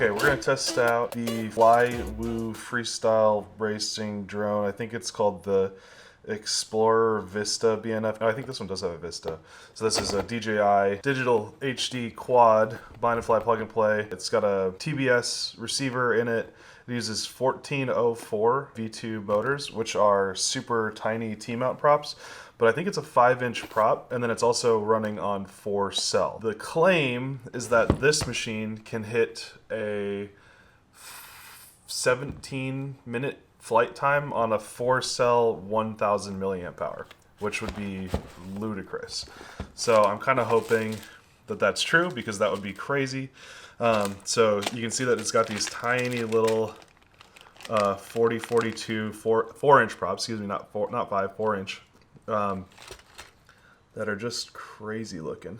Okay, we're gonna test out the Flywoo freestyle racing drone. I think it's called the Explorer Vista BNF. No, I think this one does have a Vista. So this is a DJI digital HD quad bind and fly plug and play. It's got a TBS receiver in it. It uses 1404 V2 motors, which are super tiny T-mount props, but I think it's a 5-inch prop, and then it's also running on 4-cell. The claim is that this machine can hit a 17-minute flight time on a 4-cell 1000 milliamp hour, which would be ludicrous. So I'm kind of hoping that that's true, because that would be crazy. So you can see that it's got these tiny little 42 4-inch props, excuse me, not 5, 4-inch, that are just crazy looking.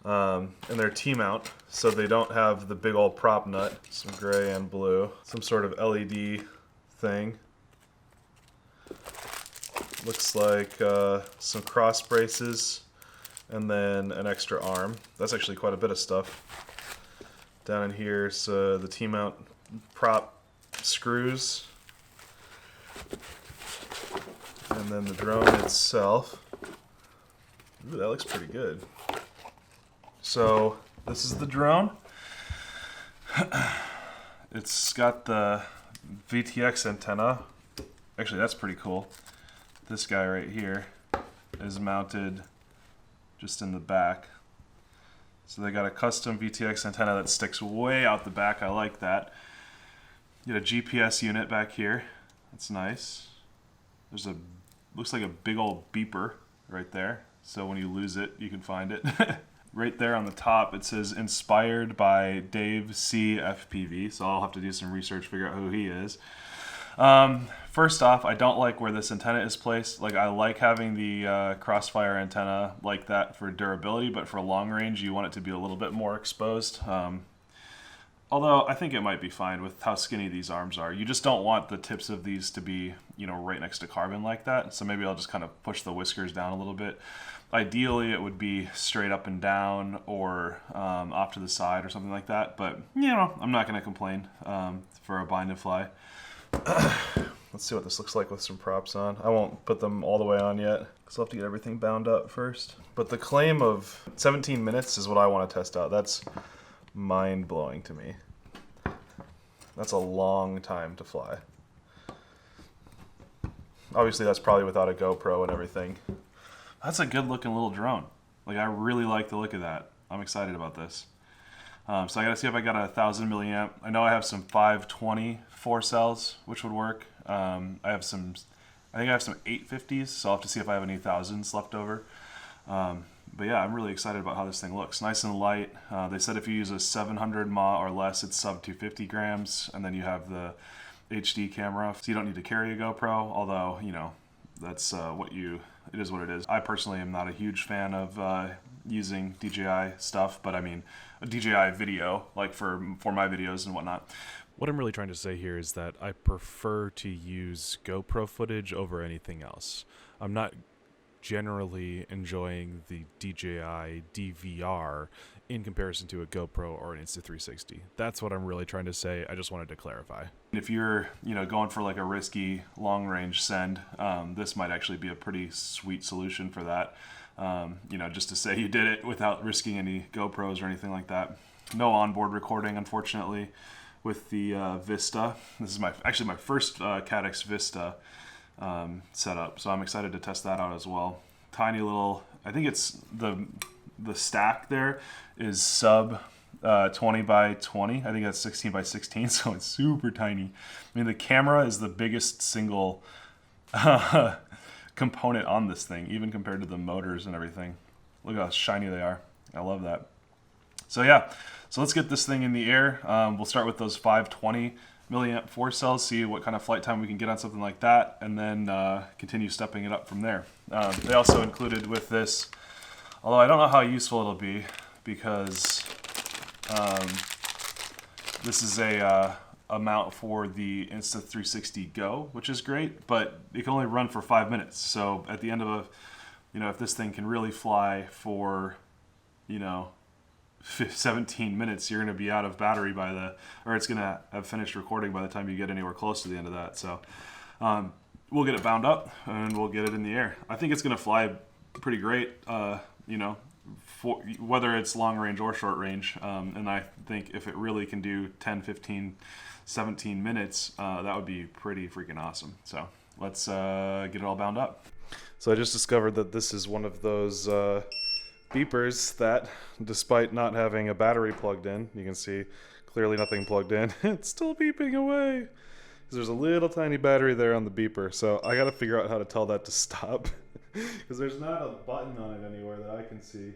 And they're T-mount, so they don't have the big old prop nut. Some gray and blue. Some sort of LED thing. Looks like some cross braces, and then an extra arm. That's actually quite a bit of stuff. Down in here is the T-mount prop screws. And then the drone itself. Ooh, that looks pretty good. So this is the drone. It's got the VTX antenna. Actually, that's pretty cool. This guy right here is mounted just in the back. So they got a custom VTX antenna that sticks way out the back. I like that. You get a GPS unit back here. That's nice. There's a, looks like a big old beeper right there. So when you lose it, you can find it. Right there on the top, it says inspired by Dave C. FPV. So I'll have to do some research, figure out who he is. First off, I don't like where this antenna is placed. Like, I like having the crossfire antenna like that for durability, but for long range, you want it to be a little bit more exposed. Although I think it might be fine with how skinny these arms are. You just don't want the tips of these to be, you know, right next to carbon like that. So maybe I'll just kind of push the whiskers down a little bit. Ideally, it would be straight up and down, or off to the side or something like that. But, you know, I'm not going to complain for a bind and fly. Let's see what this looks like with some props on. I won't put them all the way on yet, because I'll have to get everything bound up first. But the claim of 17 minutes is what I want to test out. That's mind-blowing to me. That's a long time to fly. Obviously, that's probably without a GoPro and everything. That's a good-looking little drone. Like, I really like the look of that. I'm excited about this. So I gotta see if I got a 1000 milliamp. I know I have some 520 4-cells, which would work. I think I have some 850s, so I'll have to see if I have any 1000s left over. But yeah, I'm really excited about how this thing looks. Nice and light. They said if you use a 700 mAh or less, it's sub 250 grams, and then you have the HD camera, so you don't need to carry a GoPro, although, you know, that's it is what it is. I personally am not a huge fan of using DJI stuff, but I mean, a DJI video, like for my videos and whatnot. What I'm really trying to say here is that I prefer to use GoPro footage over anything else. I'm not generally enjoying the DJI DVR in comparison to a GoPro or an Insta360. That's what I'm really trying to say. I just wanted to clarify. If you're, you know, going for like a risky long-range send, this might actually be a pretty sweet solution for that. You know, just to say you did it without risking any GoPros or anything like that. No onboard recording, unfortunately, with the Vista. This is actually my first Caddx Vista setup, so I'm excited to test that out as well. Tiny little, I think it's the stack there is sub 20 by 20. I think that's 16 by 16, so it's super tiny. I mean, the camera is the biggest single component on this thing, even compared to the motors and everything. Look how shiny they are. I love that. So yeah, so let's get this thing in the air. We'll start with those 520 milliamp 4-cells, see what kind of flight time we can get on something like that, and then continue stepping it up from there. They also included with this, although I don't know how useful it'll be, because this is a mount for the Insta360 Go, which is great, but it can only run for 5 minutes. So at the end of if this thing can really fly for, 17 minutes, you're going to be out of battery or it's going to have finished recording by the time you get anywhere close to the end of that. So we'll get it bound up and we'll get it in the air. I think it's going to fly pretty great, whether it's long range or short range. And I think if it really can do 10, 15, 17 minutes, that would be pretty freaking awesome. So let's get it all bound up. So I just discovered that this is one of those beepers that, despite not having a battery plugged in, you can see clearly nothing plugged in, it's still beeping away. There's a little tiny battery there on the beeper, so I gotta figure out how to tell that to stop. Because there's not a button on it anywhere that I can see.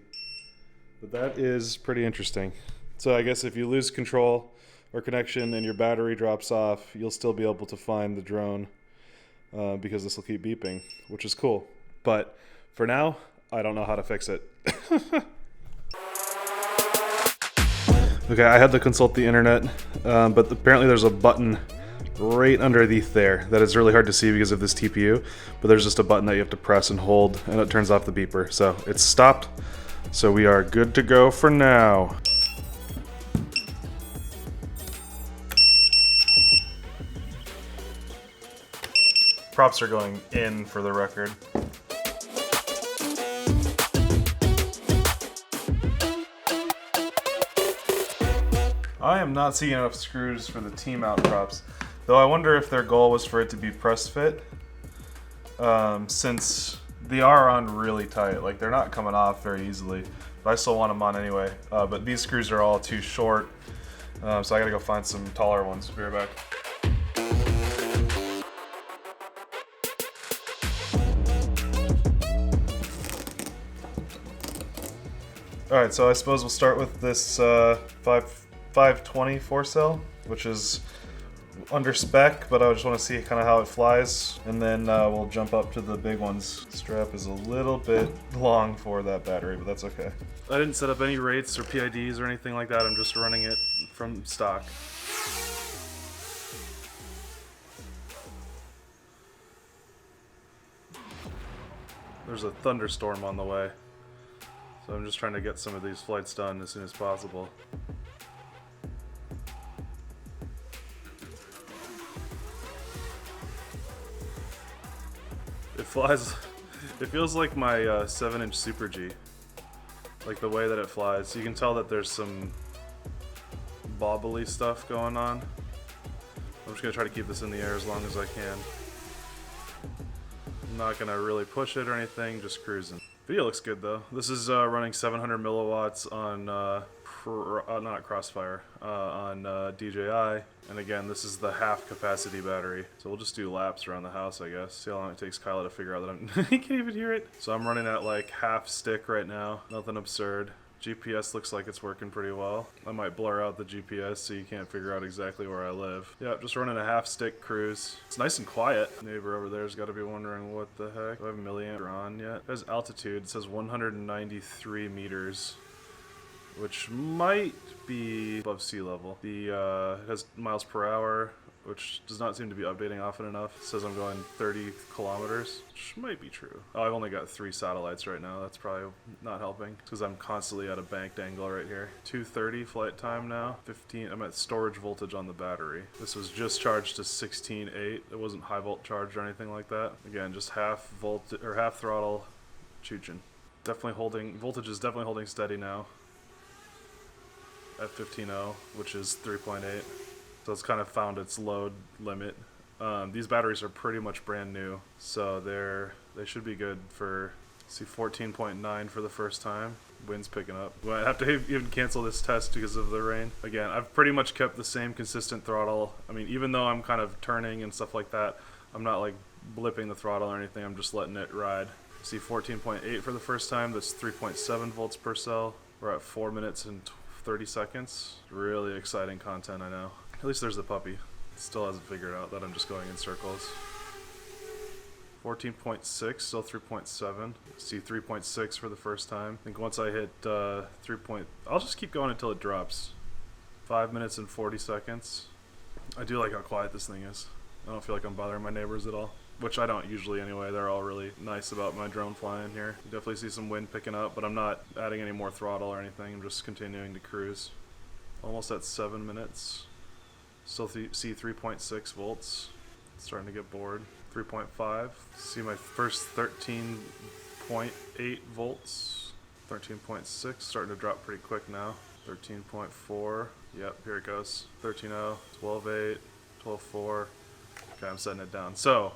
But that is pretty interesting. So I guess if you lose control or connection and your battery drops off, you'll still be able to find the drone because this will keep beeping, which is cool. But for now, I don't know how to fix it. Okay, I had to consult the internet, but apparently there's a button right underneath there that is really hard to see because of this TPU, but there's just a button that you have to press and hold and it turns off the beeper. So it's stopped, so we are good to go for now. Props are going in, for the record. I am not seeing enough screws for the T-mount props, though I wonder if their goal was for it to be press fit, since they are on really tight. Like, they're not coming off very easily, but I still want them on anyway. But these screws are all too short, so I gotta go find some taller ones. Be right back. Alright, so I suppose we'll start with this 520 4-cell, which is under spec, but I just want to see kind of how it flies, and then we'll jump up to the big ones. Strap is a little bit long for that battery, but that's okay. I didn't set up any rates or PIDs or anything like that. I'm just running it from stock. There's a thunderstorm on the way, so I'm just trying to get some of these flights done as soon as possible. It flies, it feels like my 7-inch Super G, like the way that it flies. You can tell that there's some bobbly stuff going on. I'm just going to try to keep this in the air as long as I can. I'm not going to really push it or anything, just cruising. Video looks good though. This is running 700 milliwatts on, not Crossfire, on DJI. And again, this is the half capacity battery. So we'll just do laps around the house, I guess. See how long it takes Kyla to figure out that I'm, he can't even hear it. So I'm running at like half stick right now. Nothing absurd. GPS looks like it's working pretty well. I might blur out the GPS so you can't figure out exactly where I live. Yeah, just running a half stick cruise. It's nice and quiet. Neighbor over there's got to be wondering what the heck. Do I have milliamp on yet? It has altitude. It says 193 meters, which might be above sea level. It has miles per hour, which does not seem to be updating often enough. It says I'm going 30 kilometers, which might be true. Oh, I've only got 3 satellites right now. That's probably not helping because I'm constantly at a banked angle right here. 2:30 flight time now. 15. I'm at storage voltage on the battery. This was just charged to 16.8. It wasn't high volt charged or anything like that. Again, just half volt or half throttle, choochin'. Definitely holding voltage is definitely holding steady now at 15.0, which is 3.8. So it's kind of found its load limit. These batteries are pretty much brand new, so they should be good for, see, 14.9 for the first time. Wind's picking up. I have to even cancel this test because of the rain. Again, I've pretty much kept the same consistent throttle. I mean, even though I'm kind of turning and stuff like that, I'm not like blipping the throttle or anything. I'm just letting it ride. See, 14.8 for the first time. That's 3.7 volts per cell. We're at 4 minutes and 30 seconds. Really exciting content, I know. At least there's the puppy. It still hasn't figured out that I'm just going in circles. 14.6, still 3.7. See 3.6 for the first time. I think once I hit 3. I'll just keep going until it drops. 5 minutes and 40 seconds. I do like how quiet this thing is. I don't feel like I'm bothering my neighbors at all, which I don't usually anyway. They're all really nice about my drone flying here. You definitely see some wind picking up, but I'm not adding any more throttle or anything. I'm just continuing to cruise. Almost at 7 minutes. Still see 3.6 volts. Starting to get bored. 3.5. See my first 13.8 volts. 13.6. Starting to drop pretty quick now. 13.4. Yep, here it goes. 13.0. 12.8. 12.4. Okay, I'm setting it down. So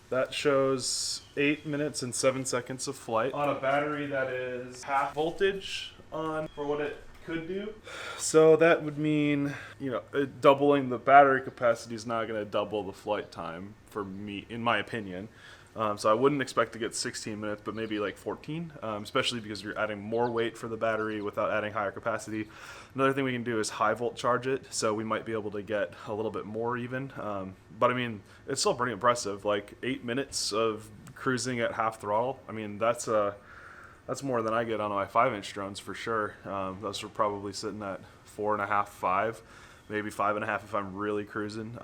that shows 8 minutes and 7 seconds of flight on a battery that is half voltage on for what it could do. So that would mean, you know, doubling the battery capacity is not going to double the flight time for me, in my opinion. So I wouldn't expect to get 16 minutes, but maybe like 14, especially because you're adding more weight for the battery without adding higher capacity. Another thing we can do is high volt charge it, so we might be able to get a little bit more even. But I mean, it's still pretty impressive. Like 8 minutes of cruising at half throttle. I mean, that's more than I get on my 5-inch drones for sure. Those are probably sitting at 4.5, 5. Maybe 5.5 if I'm really cruising.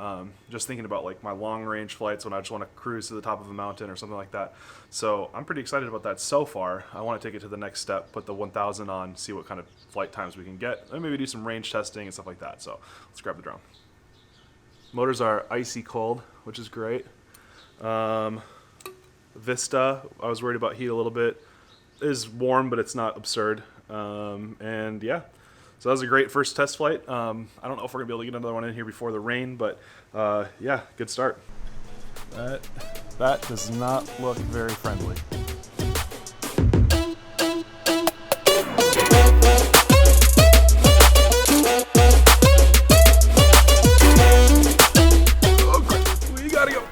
Just thinking about like my long range flights when I just want to cruise to the top of a mountain or something like that. So I'm pretty excited about that so far. I want to take it to the next step, put the 1000 on, see what kind of flight times we can get, and maybe do some range testing and stuff like that. So let's grab the drone. Motors are icy cold, which is great. Vista, I was worried about heat a little bit. It is warm, but it's not absurd. And yeah. So that was a great first test flight. I don't know if we're gonna be able to get another one in here before the rain, but yeah, good start. That does not look very friendly. Oh crap, we gotta go.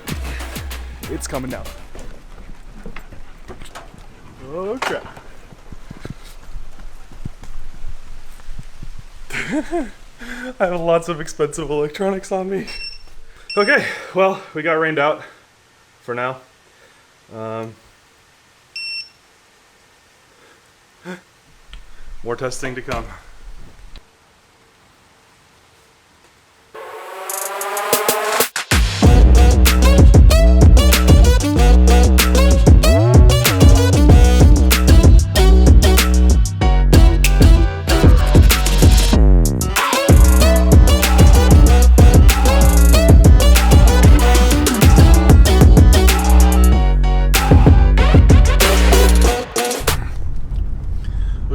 It's coming down. Oh crap. I have lots of expensive electronics on me. Okay, well, we got rained out for now. More testing to come.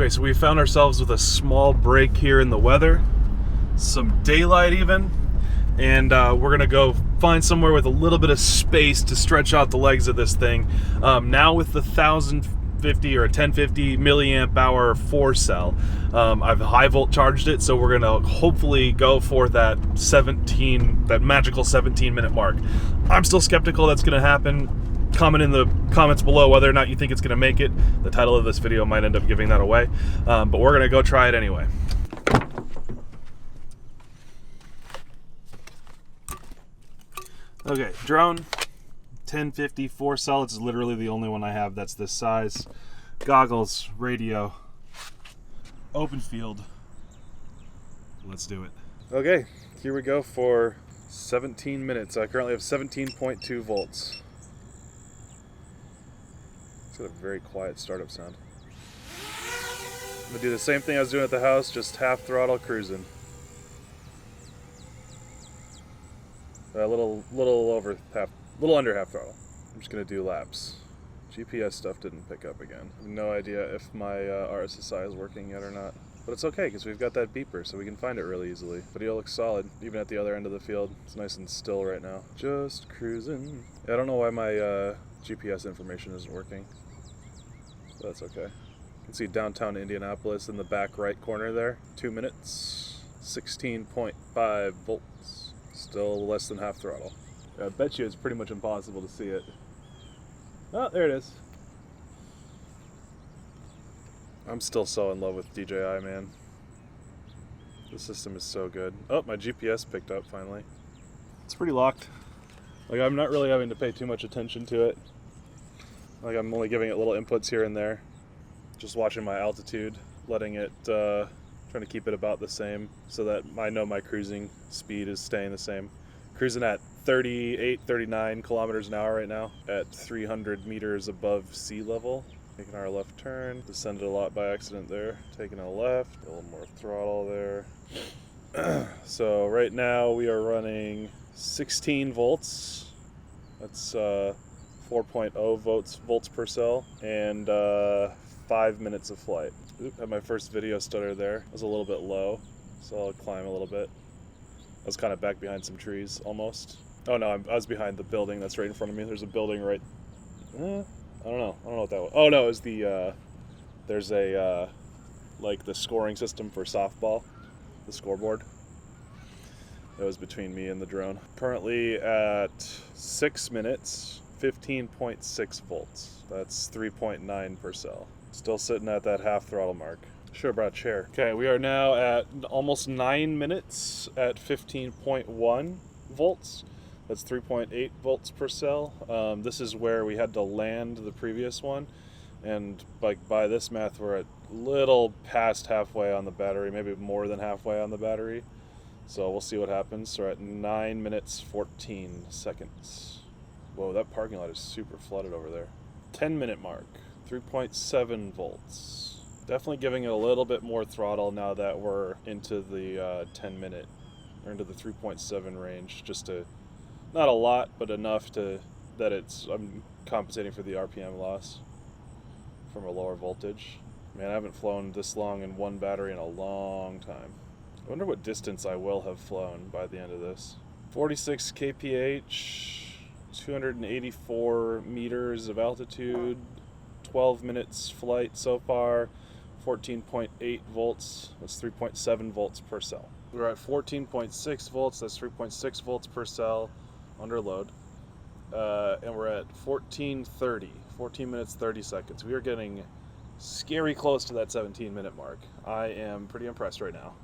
So we found ourselves with a small break here in the weather, some daylight even, and we're gonna go find somewhere with a little bit of space to stretch out the legs of this thing. Now with the 1050 or a 1050 milliamp hour 4 cell, I've high volt charged it, so we're gonna hopefully go for that magical 17-minute mark. I'm still skeptical that's gonna happen. Comment in the comments below whether or not you think it's going to make it. The title of this video might end up giving that away, but we're going to go try it anyway. Okay, drone, 1050 4 cell. It's literally the only one I have that's this size. Goggles, radio, open field. Let's do it. Okay, here we go for 17 minutes. I currently have 17.2 volts. It's got a very quiet startup sound. I'm gonna do the same thing I was doing at the house, just half throttle cruising. A little under half throttle. I'm just gonna do laps. GPS stuff didn't pick up again. I have no idea if my RSSI is working yet or not. But it's okay, because we've got that beeper, so we can find it really easily. Video looks solid, even at the other end of the field. It's nice and still right now. Just cruising. Yeah, I don't know why my GPS information isn't working. But that's okay. You can see downtown Indianapolis in the back right corner there. 2 minutes, 16.5 volts. Still less than half throttle. I bet you it's pretty much impossible to see it. Oh, there it is. I'm still so in love with DJI, man. The system is so good. Oh, my GPS picked up finally. It's pretty locked. Like, I'm not really having to pay too much attention to it. Like, I'm only giving it little inputs here and there. Just watching my altitude, letting it, trying to keep it about the same so that I know my cruising speed is staying the same. Cruising at 38, 39 kilometers an hour right now at 300 meters above sea level. Making our left turn, descended a lot by accident there. Taking a left, a little more throttle there. So right now we are running 16 volts. That's 4.0 volts per cell, and 5 minutes of flight. Oop, had my first video stutter there. It was a little bit low, so I'll climb a little bit. I was kind of back behind some trees almost. Oh no, I was behind the building that's right in front of me. There's a building right. I don't know what that was. Oh no, it was the. There's a like the scoring system for softball, the scoreboard. That was between me and the drone. Currently at 6 minutes, 15.6 volts. That's 3.9 per cell. Still sitting at that half throttle mark. Should have brought a chair. Okay, we are now at almost 9 minutes at 15.1 volts. That's 3.8 volts per cell. This is where we had to land the previous one. And like by this math, we're at little past halfway on the battery, maybe more than halfway on the battery. So we'll see what happens. We're at 9 minutes, 14 seconds. Whoa, that parking lot is super flooded over there. 10-minute mark, 3.7 volts. Definitely giving it a little bit more throttle now that we're into the 10-minute, or into the 3.7 range, just to, not a lot, but enough to, that I'm compensating for the RPM loss from a lower voltage. Man, I haven't flown this long in one battery in a long time. I wonder what distance I will have flown by the end of this. 46 kph, 284 meters of altitude, 12 minutes flight so far, 14.8 volts, that's 3.7 volts per cell. We're at 14.6 volts, that's 3.6 volts per cell under load. And we're at 14 minutes, 30 seconds. We are getting scary close to that 17-minute mark. I am pretty impressed right now.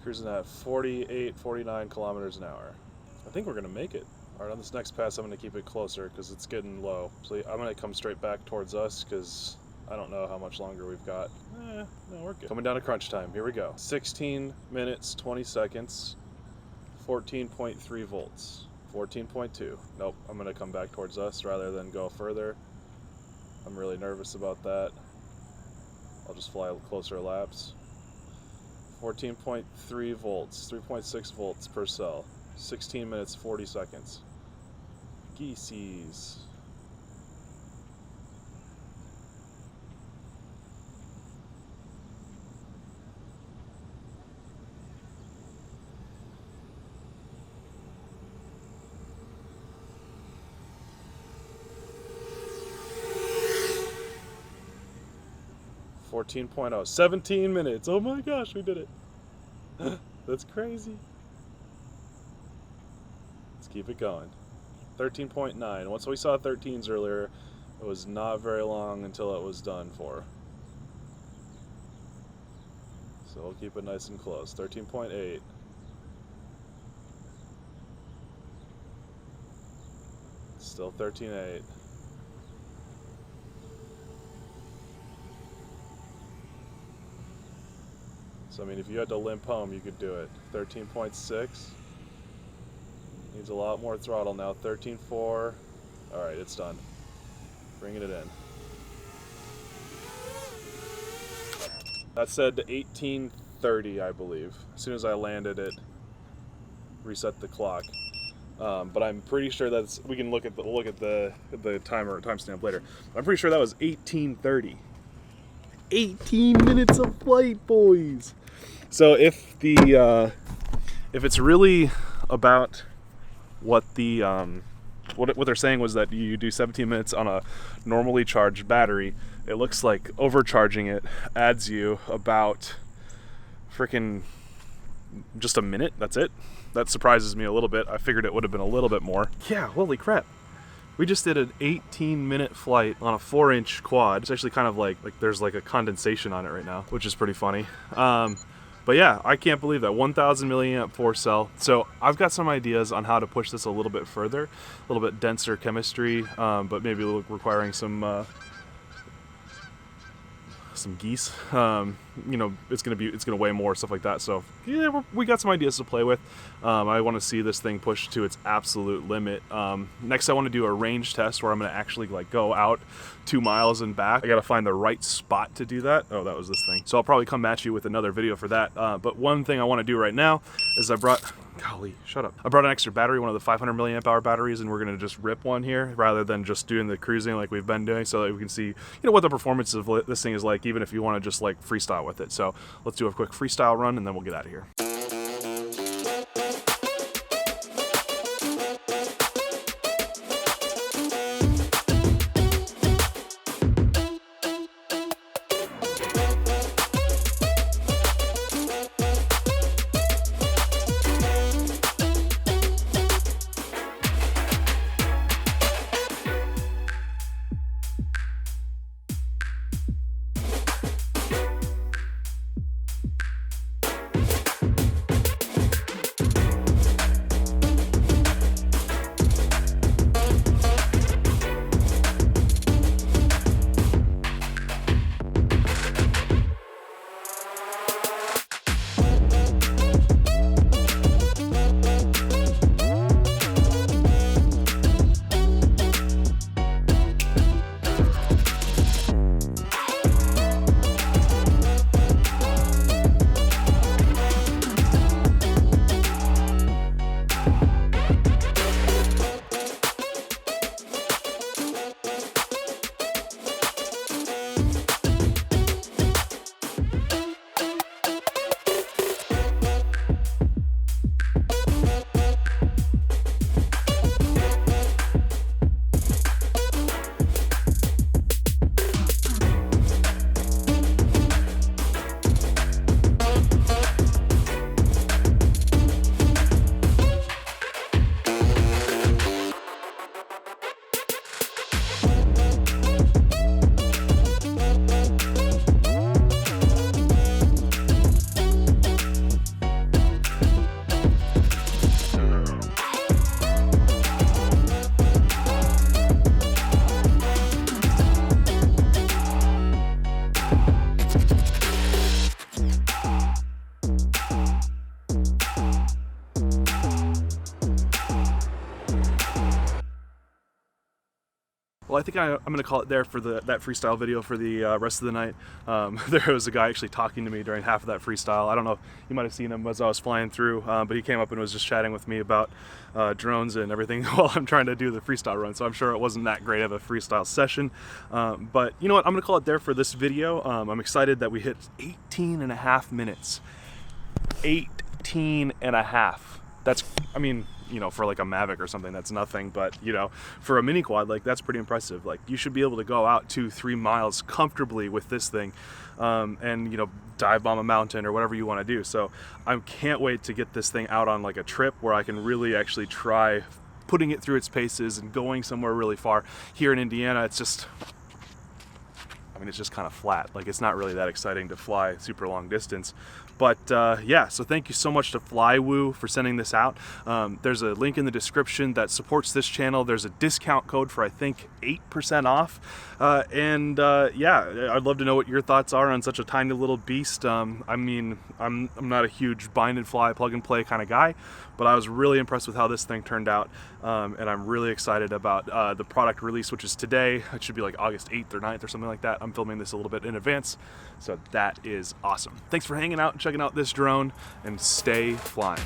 Cruising at 48, 49 kilometers an hour. I think we're gonna make it. All right, on this next pass, I'm gonna keep it closer because it's getting low. So I'm gonna come straight back towards us because I don't know how much longer we've got. No, we're good. Coming down to crunch time, here we go. 16 minutes, 20 seconds, 14.3 volts, 14.2. Nope, I'm gonna come back towards us rather than go further. I'm really nervous about that. I'll just fly closer laps. 14.3 volts, 3.6 volts per cell, 16 minutes, 40 seconds. Geesies. .0, 17 minutes. Oh my gosh, we did it. That's crazy. Let's keep it going. 13.9. Once we saw 13s earlier, it was not very long until it was done for. So we'll keep it nice and close. 13.8. Still 13.8. So, I mean, if you had to limp home, you could do it. 13.6. Needs a lot more throttle now. 13.4. All right, it's done. Bringing it in. That said 18:30, I believe. As soon as I landed it, reset the clock. But I'm pretty sure that's, we can look at the timer timestamp later. I'm pretty sure that was 18:30. 18 minutes of flight, boys. So if it's really about what the what they're saying was that you do 17 minutes on a normally charged battery, it looks like overcharging it adds you about freaking just a minute. That's it. That surprises me a little bit. I figured it would have been a little bit more. Yeah, holy crap. We just did an 18-minute flight on a 4-inch quad. It's actually kind of like there's like a condensation on it right now, which is pretty funny. But yeah, I can't believe that. 1,000 milliamp 4-cell. So I've got some ideas on how to push this a little bit further, a little bit denser chemistry, but maybe requiring some geese. you know, it's gonna weigh more, stuff like that. So yeah, we got some ideas to play with. I want to see this thing pushed to its absolute limit. Next, I want to do a range test where I'm gonna actually like go out 2 miles and back. I gotta find the right spot to do that. Oh, that was this thing. So I'll probably come at you with another video for that. But one thing I want to do right now is I brought an extra battery, one of the 500 milliamp hour batteries, and we're gonna just rip one here rather than just doing the cruising like we've been doing, so that we can see, you know, what the performance of this thing is like, even if you want to just like freestyle with it. So let's do a quick freestyle run and then we'll get out of here. Well, I think I'm going to call it there for that freestyle video for the rest of the night. There was a guy actually talking to me during half of that freestyle. I don't know if you might have seen him as I was flying through, but he came up and was just chatting with me about drones and everything while I'm trying to do the freestyle run. So I'm sure it wasn't that great of a freestyle session. But you know what? I'm going to call it there for this video. I'm excited that we hit 18.5 minutes. 18.5. That's, I mean, you know, for like a Mavic or something, that's nothing, but you know, for a mini quad, like that's pretty impressive. Like you should be able to go out 2-3 miles comfortably with this thing, and you know, dive bomb a mountain or whatever you want to do. So I can't wait to get this thing out on like a trip where I can really actually try putting it through its paces and going somewhere really far. Here in Indiana, it's just, I mean, it's just kind of flat. Like it's not really that exciting to fly super long distance. But yeah, so thank you so much to Flywoo for sending this out. There's a link in the description that supports this channel. There's a discount code for I think 8% off. Yeah, I'd love to know what your thoughts are on such a tiny little beast. I mean, I'm not a huge bind and fly, plug and play kind of guy, but I was really impressed with how this thing turned out. And I'm really excited about the product release, which is today. It should be like August 8th or 9th or something like that. I'm filming this a little bit in advance. So that is awesome. Thanks for hanging out and checking out this drone, and stay flying.